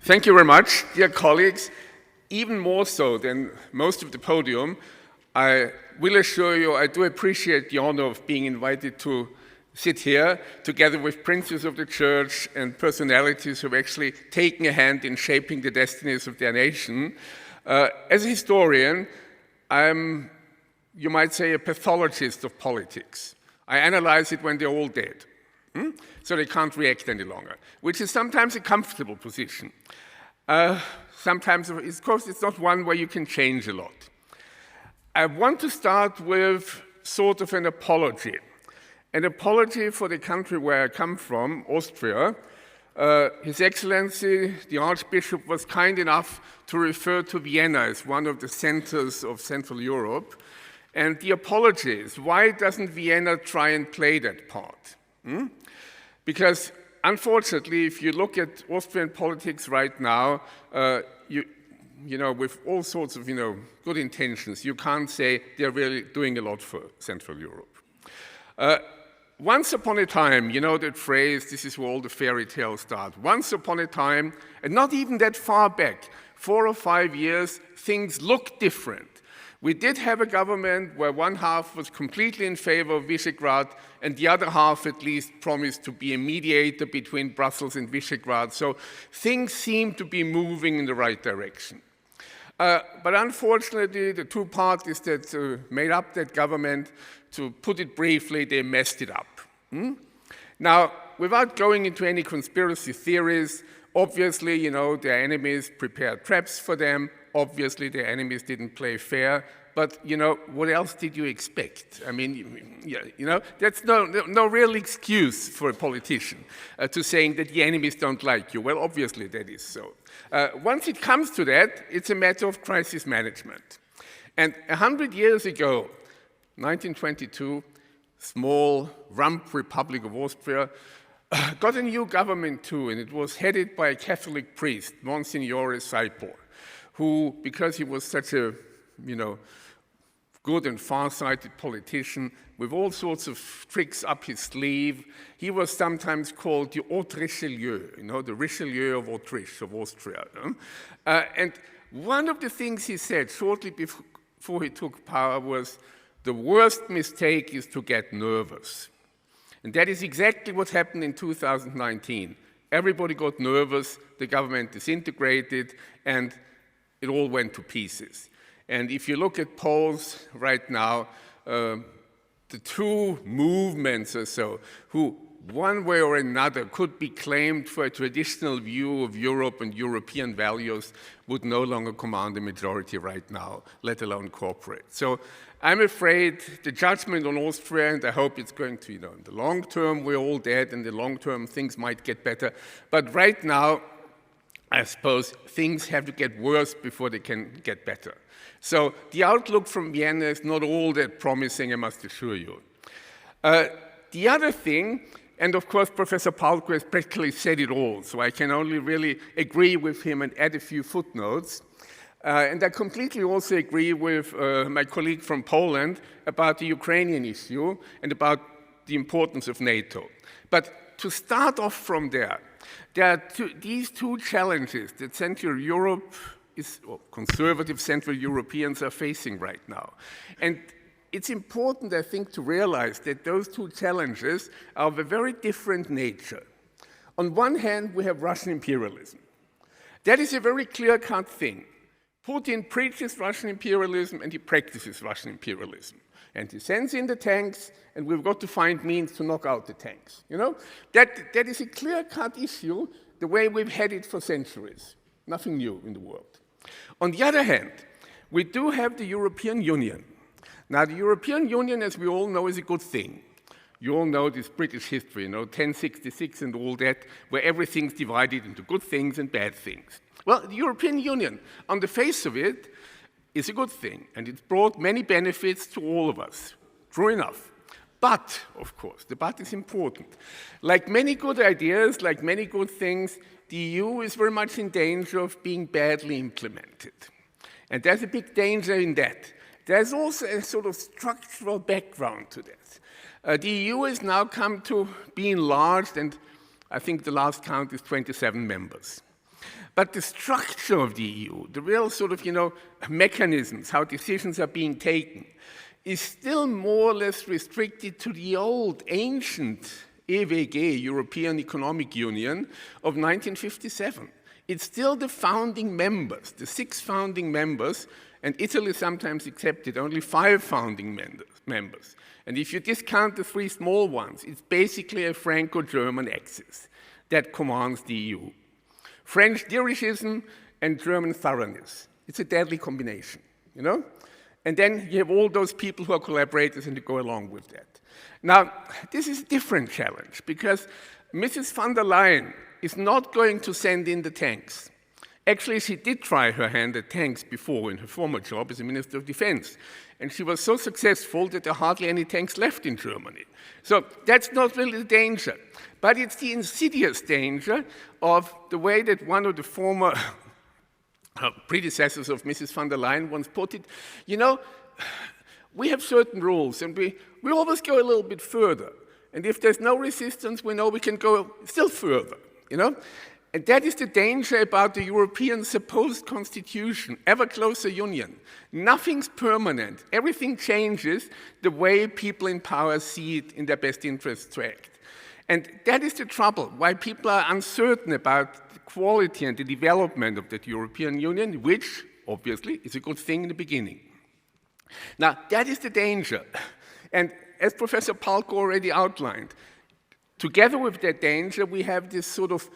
Thank you very much, dear colleagues. Even more so than most of the podium, I will assure you I do appreciate the honor of being invited to sit here together with princes of the church and personalities who have actually taken a hand in shaping the destinies of their nation. As a historian, I'm, you might say, a pathologist of politics. I analyze it when they're all dead. So they can't react any longer, which is sometimes a comfortable position. Sometimes, of course, it's not one where you can change a lot. I want to start with sort of an apology for the country where I come from, Austria. His Excellency, the Archbishop, was kind enough to refer to Vienna as one of the centers of Central Europe. And the apology is, why doesn't Vienna try and play that part? Because unfortunately, if you look at Austrian politics right now, you know, with all sorts of, good intentions, you can't say they're really doing a lot for Central Europe. Once upon a time, you know that phrase, this is where all the fairy tales start. Once upon a time, and not even that far back, 4 or 5 years, things looked different. We did have a government where one half was completely in favor of Visegrad and the other half at least promised to be a mediator between Brussels and Visegrad. So things seem to be moving in the right direction. But unfortunately, the two parties that made up that government, to put it briefly, they messed it up. Now, without going into any conspiracy theories, obviously, their enemies prepared traps for them. Obviously, their enemies didn't play fair, but, what else did you expect? I mean, that's no real excuse for a politician to saying that the enemies don't like you. Well, obviously, that is so. Once it comes to that, it's a matter of crisis management. And 100 years ago, 1922, small rump Republic of Austria got a new government too, and it was headed by a Catholic priest, Monsignore Saipor, who, because he was such a, good and far-sighted politician with all sorts of tricks up his sleeve, he was sometimes called the Haut Richelieu, the Richelieu of Autriche, of Austria. And one of the things he said shortly before he took power was, the worst mistake is to get nervous. And that is exactly what happened in 2019. Everybody got nervous, the government disintegrated, and it all went to pieces. And if you look at polls right now, the two movements or so, who one way or another could be claimed for a traditional view of Europe and European values, would no longer command a majority right now, let alone cooperate. So I'm afraid the judgment on Austria, and I hope it's going to, in the long term, we're all dead, and in the long term, things might get better. But right now, I suppose things have to get worse before they can get better. So the outlook from Vienna is not all that promising, I must assure you. The other thing, and of course Professor Palko has practically said it all, so I can only really agree with him and add a few footnotes. And I completely also agree with my colleague from Poland about the Ukrainian issue and about the importance of NATO. But to start off from there are these two challenges that Central Europe conservative Central Europeans are facing right now. And it's important, I think, to realize that those two challenges are of a very different nature. On one hand, we have Russian imperialism. That is a very clear-cut thing. Putin preaches Russian imperialism and he practices Russian imperialism. And he sends in the tanks, and we've got to find means to knock out the tanks. That is a clear-cut issue, the way we've had it for centuries. Nothing new in the world. On the other hand, we do have the European Union. Now, the European Union, as we all know, is a good thing. You all know this British history, 1066 and all that, where everything's divided into good things and bad things. Well, the European Union, on the face of it, is a good thing, and it's brought many benefits to all of us. True enough. But, of course, the but is important. Like many good ideas, like many good things, the EU is very much in danger of being badly implemented. And there's a big danger in that. There's also a sort of structural background to that. The EU has now come to be enlarged, and I think the last count is 27 members. But the structure of the EU, the real sort of, mechanisms, how decisions are being taken, is still more or less restricted to the old, ancient EWG, European Economic Union, of 1957. It's still the founding members, the 6 founding members, and Italy sometimes accepted only 5 founding members. And if you discount the 3 small ones, it's basically a Franco-German axis that commands the EU. French dirigism and German thoroughness. It's a deadly combination, And then you have all those people who are collaborators and they go along with that. Now, this is a different challenge because Mrs. von der Leyen is not going to send in the tanks. Actually, she did try her hand at tanks before in her former job as a Minister of Defense. And she was so successful that there are hardly any tanks left in Germany. So that's not really the danger. But it's the insidious danger of the way that one of the former predecessors of Mrs. von der Leyen once put it. We have certain rules, and we always go a little bit further. And if there's no resistance, we know we can go still further, And that is the danger about the European supposed constitution, ever closer union. Nothing's permanent. Everything changes the way people in power see it in their best interests to act. And that is the trouble, why people are uncertain about the quality and the development of the European Union, which, obviously, is a good thing in the beginning. Now, that is the danger. And as Professor Palko already outlined, together with that danger, we have this sort of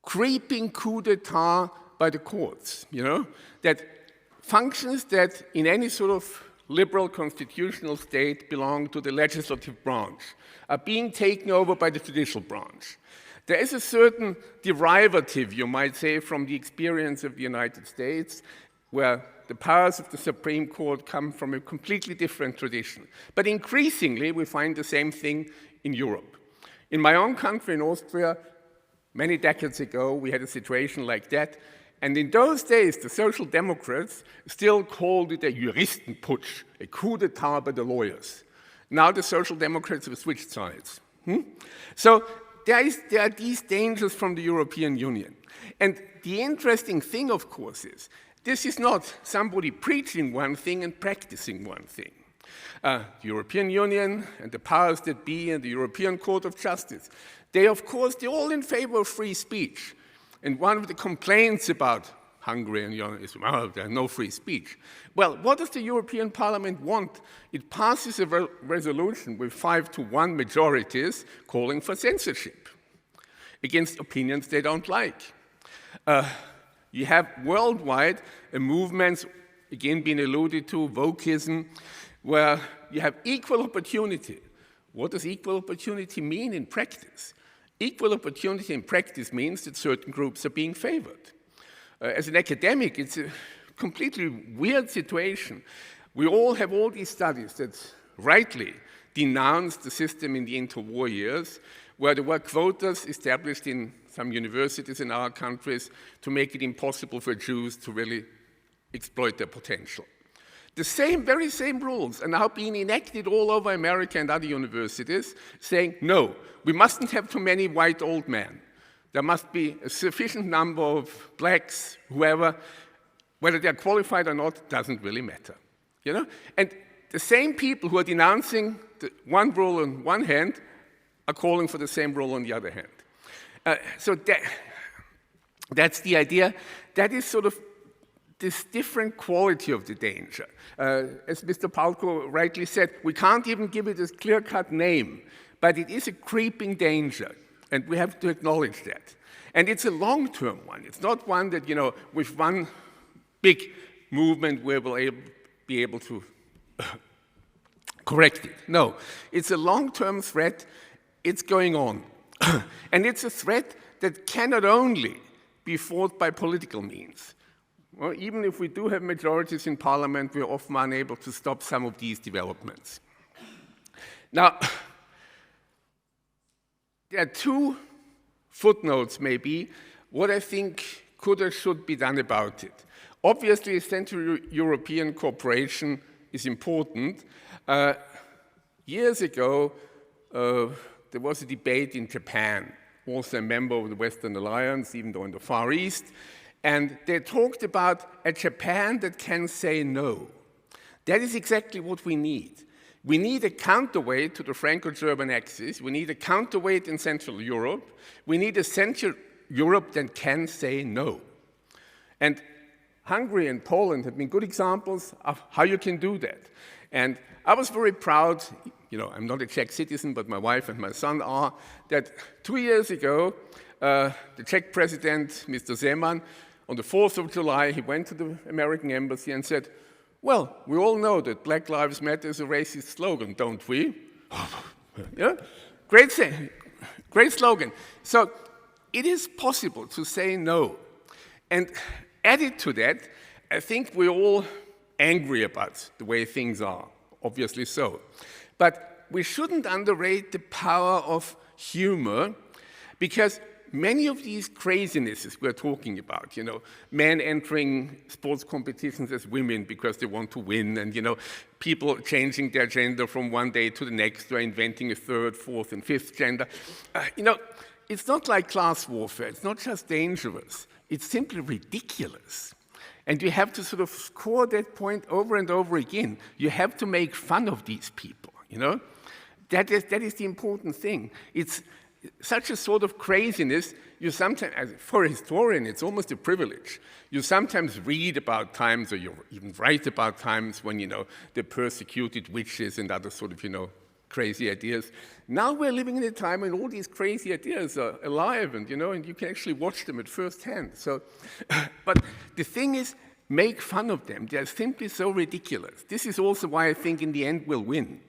creeping coup d'etat by the courts, that functions that in any sort of liberal constitutional state belong to the legislative branch are being taken over by the judicial branch. There is a certain derivative, you might say, from the experience of the United States, where the powers of the Supreme Court come from a completely different tradition. But increasingly, we find the same thing in Europe. In my own country, in Austria, many decades ago, we had a situation like that. And in those days, the Social Democrats still called it a Juristenputsch, a coup d'etat by the lawyers. Now the Social Democrats have switched sides. So there are these dangers from the European Union. And the interesting thing, of course, is this is not somebody preaching one thing and practicing one thing. The European Union and the powers that be and the European Court of Justice, they're all in favor of free speech. And one of the complaints about Hungary and is, there's no free speech. Well, what does the European Parliament want? It passes a resolution with 5-1 majorities calling for censorship against opinions they don't like. You have worldwide a movement, again being alluded to, wokeism, where you have equal opportunity. What does equal opportunity mean in practice? Equal opportunity in practice means that certain groups are being favored. As an academic, it's a completely weird situation. We all have all these studies that rightly denounce the system in the interwar years, where there were quotas established in some universities in our countries to make it impossible for Jews to really exploit their potential. The very same rules are now being enacted all over America and other universities, saying, no, we mustn't have too many white old men. There must be a sufficient number of blacks, whoever, whether they're qualified or not, doesn't really matter. And the same people who are denouncing the one rule on one hand are calling for the same rule on the other hand. So that's the idea. That is sort of this different quality of the danger. As Mr. Palko rightly said, we can't even give it a clear-cut name, but it is a creeping danger, and we have to acknowledge that. And it's a long-term one. It's not one that, with one big movement we will be able to correct it. No, it's a long-term threat. It's going on. And it's a threat that cannot only be fought by political means. Well, even if we do have majorities in parliament, we're often unable to stop some of these developments. Now, there are 2 footnotes, maybe, what I think could or should be done about it. Obviously, Central European cooperation is important. Years ago, there was a debate in Japan also a member of the Western Alliance, even though in the Far East. And they talked about a Japan that can say no. That is exactly what we need. We need a counterweight to the Franco-German axis. We need a counterweight in Central Europe. We need a Central Europe that can say no. And Hungary and Poland have been good examples of how you can do that. And I was very proud, I'm not a Czech citizen, but my wife and my son are, that 2 years ago, the Czech president, Mr. Zeman, on the 4th of July, he went to the American embassy and said, well, we all know that Black Lives Matter is a racist slogan, don't we? Yeah? Great slogan. So it is possible to say no. And added to that, I think we're all angry about the way things are, obviously so. But we shouldn't underrate the power of humor, because many of these crazinesses we're talking about, men entering sports competitions as women because they want to win, and people changing their gender from one day to the next, or inventing a third, fourth, and fifth gender. It's not like class warfare. It's not just dangerous. It's simply ridiculous. And you have to sort of score that point over and over again. You have to make fun of these people, That is the important thing. It's such a sort of craziness, you sometimes, for a historian, it's almost a privilege. You sometimes read about times, or you even write about times when, they persecuted witches and other sort of, crazy ideas. Now we're living in a time when all these crazy ideas are alive, and, and you can actually watch them at first hand. So, but the thing is, make fun of them. They're simply so ridiculous. This is also why I think in the end we'll win.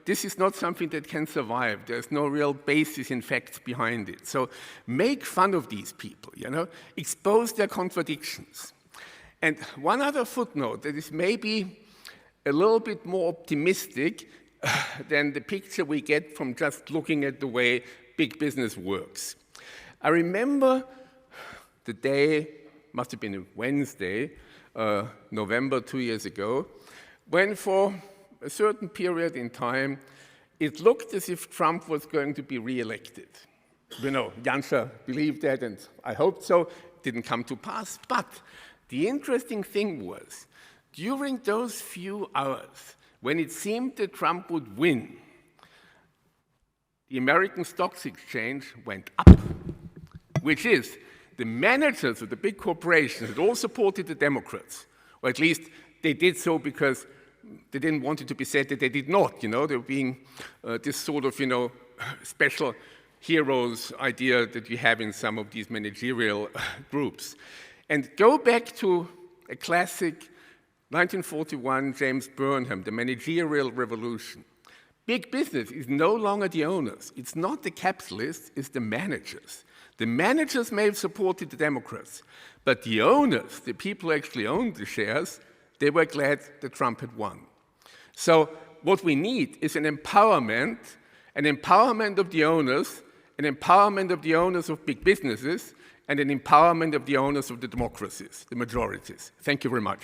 This is not something that can survive. There's no real basis in facts behind it. So make fun of these people, expose their contradictions. And one other footnote that is maybe a little bit more optimistic than the picture we get from just looking at the way big business works. I remember the day, must have been a Wednesday, November 2 years ago, when for a certain period in time, it looked as if Trump was going to be re-elected. Janša believed that, and I hoped so. It didn't come to pass. But the interesting thing was, during those few hours, when it seemed that Trump would win, the American stock exchange went up, which is the managers of the big corporations had all supported the Democrats, or at least they did so because they didn't want it to be said that they did not, They were being this sort of, special heroes idea that you have in some of these managerial groups. And go back to a classic 1941, James Burnham, the managerial revolution. Big business is no longer the owners. It's not the capitalists, it's the managers. The managers may have supported the Democrats, but the owners, the people who actually owned the shares, they were glad that Trump had won. So what we need is an empowerment of the owners, an empowerment of the owners of big businesses, and an empowerment of the owners of the democracies, the majorities. Thank you very much.